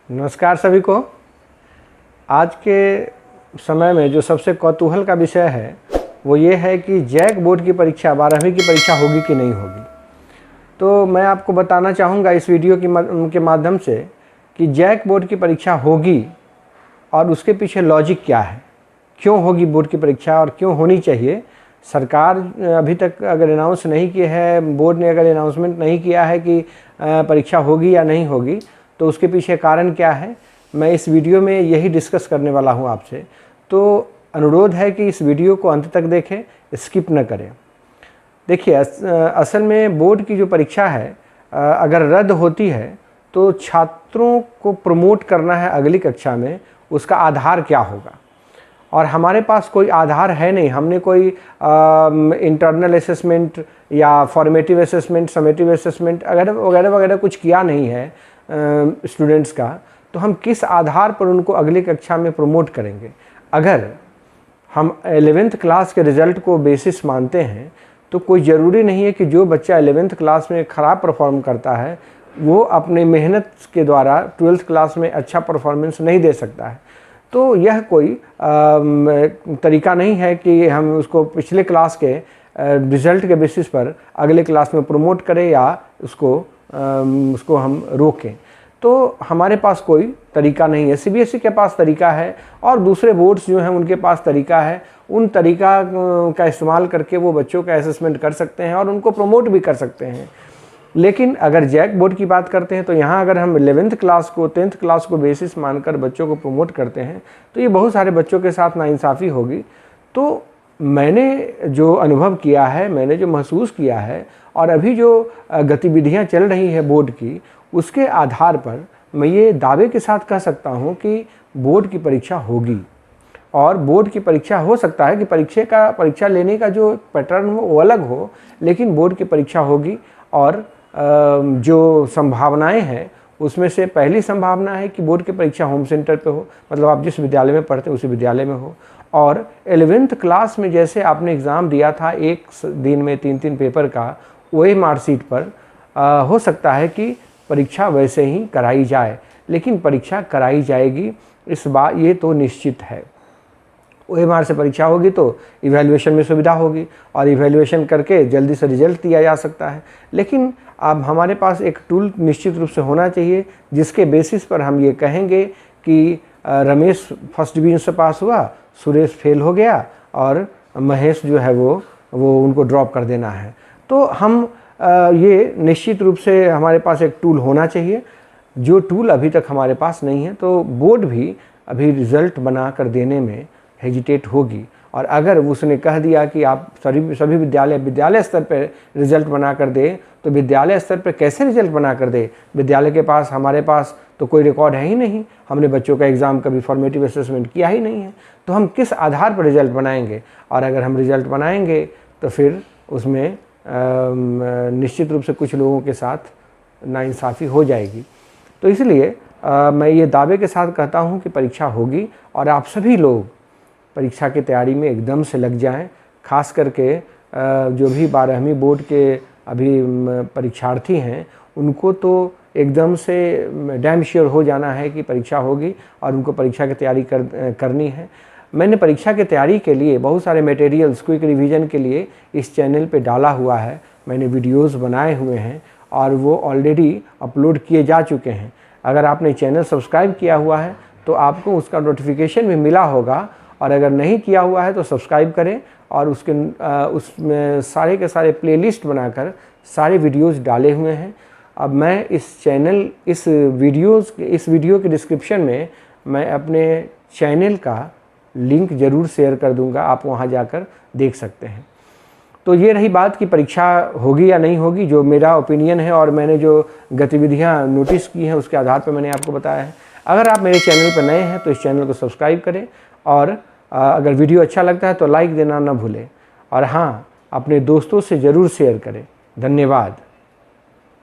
नमस्कार सभी को। आज के समय में जो सबसे कौतूहल का विषय है वो ये है कि जैक बोर्ड की परीक्षा 12वीं की परीक्षा होगी कि नहीं होगी। तो मैं आपको बताना चाहूँगा इस वीडियो के माध्यम से कि जैक बोर्ड की परीक्षा होगी और उसके पीछे लॉजिक क्या है, क्यों होगी बोर्ड की परीक्षा और क्यों होनी चाहिए। सरकार अभी तक अगर अनाउंस नहीं की है, बोर्ड ने अगर अनाउंसमेंट नहीं किया है कि परीक्षा होगी या नहीं होगी, तो उसके पीछे कारण क्या है, मैं इस वीडियो में यही डिस्कस करने वाला हूं आपसे। तो अनुरोध है कि इस वीडियो को अंत तक देखें, स्किप न करें। देखिए, असल में बोर्ड की जो परीक्षा है अगर रद्द होती है तो छात्रों को प्रमोट करना है अगली कक्षा में, उसका आधार क्या होगा। और हमारे पास कोई आधार है नहीं, हमने कोई इंटरनल असेसमेंट या फॉर्मेटिव असेसमेंट, समेटिव असेसमेंट वगैरह वगैरह कुछ किया नहीं है स्टूडेंट्स का। तो हम किस आधार पर उनको अगली कक्षा में प्रमोट करेंगे। अगर हम 11th क्लास के रिज़ल्ट को बेसिस मानते हैं तो कोई ज़रूरी नहीं है कि जो बच्चा 11th क्लास में ख़राब परफॉर्म करता है वो अपने मेहनत के द्वारा 12th क्लास में अच्छा परफॉर्मेंस नहीं दे सकता है। तो यह कोई तरीका नहीं है कि हम उसको पिछले क्लास के रिज़ल्ट के बेसिस पर अगले क्लास में प्रमोट करें या उसको हम रोकें। तो हमारे पास कोई तरीका नहीं है। सीबीएसई के पास तरीका है और दूसरे बोर्ड्स जो हैं उनके पास तरीका है। उन तरीका का इस्तेमाल करके वो बच्चों का असेसमेंट कर सकते हैं और उनको प्रमोट भी कर सकते हैं। लेकिन अगर जैक बोर्ड की बात करते हैं तो यहाँ अगर हम 11th क्लास को 10th क्लास को बेसिस मानकर बच्चों को प्रमोट करते हैं तो ये बहुत सारे बच्चों के साथ नाइंसाफ़ी होगी। तो मैंने जो अनुभव किया है, मैंने जो महसूस किया है और अभी जो गतिविधियाँ चल रही है बोर्ड की, उसके आधार पर मैं ये दावे के साथ कह सकता हूँ कि बोर्ड की परीक्षा होगी। और बोर्ड की परीक्षा हो सकता है कि परीक्षा लेने का जो पैटर्न हो वो अलग हो, लेकिन बोर्ड की परीक्षा होगी। और जो संभावनाएं हैं उसमें से पहली संभावना है कि बोर्ड की परीक्षा होम सेंटर पे हो, मतलब आप जिस विद्यालय में पढ़ते हैं उसी विद्यालय में हो। और 11th क्लास में जैसे आपने एग्ज़ाम दिया था एक दिन में 3-3 पेपर का, वही मार्कशीट पर हो सकता है कि परीक्षा वैसे ही कराई जाए। लेकिन परीक्षा कराई जाएगी, इस बात ये तो निश्चित है। OMR से परीक्षा होगी तो इवैल्यूएशन में सुविधा होगी और इवैल्यूएशन करके जल्दी से रिजल्ट दिया जा सकता है। लेकिन अब हमारे पास एक टूल निश्चित रूप से होना चाहिए जिसके बेसिस पर हम ये कहेंगे कि रमेश फर्स्ट डिवीज़न से पास हुआ, सुरेश फेल हो गया और महेश जो है वो उनको ड्रॉप कर देना है। तो हम ये निश्चित रूप से हमारे पास एक टूल होना चाहिए, जो टूल अभी तक हमारे पास नहीं है। तो बोर्ड भी अभी रिज़ल्ट बना कर देने में हेजिटेट होगी। और अगर उसने कह दिया कि आप सभी विद्यालय स्तर पर रिज़ल्ट बना कर दे, तो विद्यालय स्तर पर कैसे रिज़ल्ट बना कर दे। विद्यालय के पास, हमारे पास तो कोई रिकॉर्ड है ही नहीं, हमने बच्चों का एग्ज़ाम कभी फॉर्मेटिव असेसमेंट किया ही नहीं है। तो हम किस आधार पर रिज़ल्ट बनाएंगे। और अगर हम रिज़ल्ट बनाएंगे तो फिर उसमें निश्चित रूप से कुछ लोगों के साथ नाइंसाफ़ी हो जाएगी। तो इसलिए मैं ये दावे के साथ कहता हूँ कि परीक्षा होगी और आप सभी लोग परीक्षा की तैयारी में एकदम से लग जाएं। खास करके जो भी 12वीं बोर्ड के अभी परीक्षार्थी हैं उनको तो एकदम से डैम श्योर हो जाना है कि परीक्षा होगी और उनको परीक्षा की तैयारी करनी है। मैंने परीक्षा की तैयारी के लिए बहुत सारे मटेरियल्स क्विक रिवीजन के लिए इस चैनल पे डाला हुआ है। मैंने वीडियोस बनाए हुए हैं और वो ऑलरेडी अपलोड किए जा चुके हैं। अगर आपने चैनल सब्सक्राइब किया हुआ है तो आपको उसका नोटिफिकेशन भी मिला होगा, और अगर नहीं किया हुआ है तो सब्सक्राइब करें। और उसमें सारे के सारे प्लेलिस्ट बनाकर सारे वीडियोस डाले हुए हैं। अब मैं इस वीडियो के डिस्क्रिप्शन में मैं अपने चैनल का लिंक ज़रूर शेयर कर दूंगा, आप वहां जाकर देख सकते हैं। तो ये रही बात कि परीक्षा होगी या नहीं होगी, जो मेरा ओपिनियन है और मैंने जो गतिविधियां नोटिस की हैं उसके आधार पर मैंने आपको बताया है। अगर आप मेरे चैनल पर नए हैं तो इस चैनल को सब्सक्राइब करें और अगर वीडियो अच्छा लगता है तो लाइक देना ना भूलें। और हाँ, अपने दोस्तों से ज़रूर शेयर करें। धन्यवाद।